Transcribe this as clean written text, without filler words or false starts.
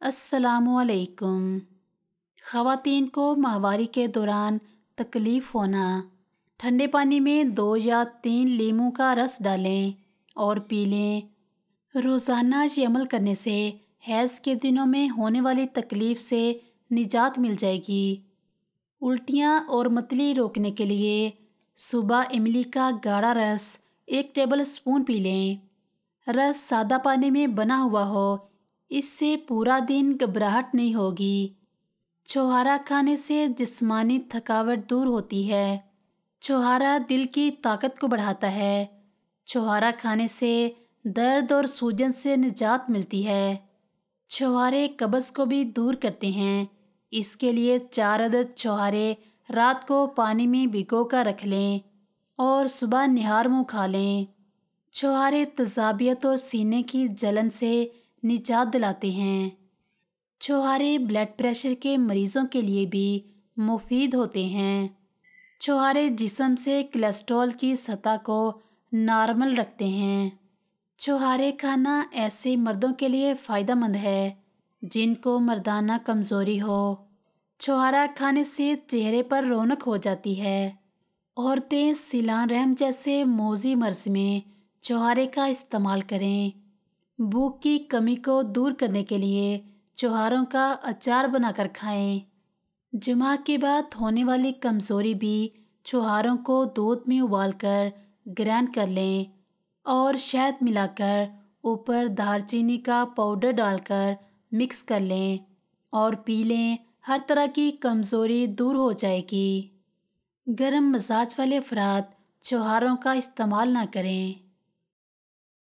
السلام علیکم۔ خواتین کو ماہواری کے دوران تکلیف ہونا۔ ٹھنڈے پانی میں 2 یا 3 لیموں کا رس ڈالیں اور پی لیں۔ روزانہ یہ عمل کرنے سے حیض کے دنوں میں ہونے والی تکلیف سے نجات مل جائے گی۔ الٹیاں اور متلی روکنے کے لیے صبح املی کا گاڑھا رس 1 ٹیبل اسپون پی لیں۔ رس سادہ پانی میں بنا ہوا ہو، اس سے پورا دن گھبراہٹ نہیں ہوگی۔ چھوہارا کھانے سے جسمانی تھکاوٹ دور ہوتی ہے۔ چھوہارا دل کی طاقت کو بڑھاتا ہے۔ چھوہارا کھانے سے درد اور سوجن سے نجات ملتی ہے۔ چھوہارے قبض کو بھی دور کرتے ہیں۔ اس کے لیے 4 عدد چھوہارے رات کو پانی میں بھگو کر رکھ لیں اور صبح نہار منہ کھا لیں۔ چھوہارے تیزابیت اور سینے کی جلن سے نجات دلاتے ہیں۔ چھوہارے بلڈ پریشر کے مریضوں کے لیے بھی مفید ہوتے ہیں۔ چھوہارے جسم سے کولیسٹرول کی سطح کو نارمل رکھتے ہیں۔ چھوہارے کھانا ایسے مردوں کے لیے فائدہ مند ہے جن کو مردانہ کمزوری ہو۔ چھوہارا کھانے سے چہرے پر رونق ہو جاتی ہے۔ عورتیں سیلان رحم جیسے موذی مرض میں چھوہارے کا استعمال کریں۔ بھوک کی کمی کو دور کرنے کے لیے چھوہاروں کا اچار بنا کر کھائیں۔ جمعہ کے بعد ہونے والی کمزوری بھی چھوہاروں کو دودھ میں ابال کر گرائنڈ کر لیں اور شہد ملا کر اوپر دار چینی کا پاؤڈر ڈال کر مکس کر لیں اور پی لیں۔ ہر طرح کی کمزوری دور ہو جائے گی۔ گرم مزاج والے افراد چھوہاروں کا استعمال نہ کریں۔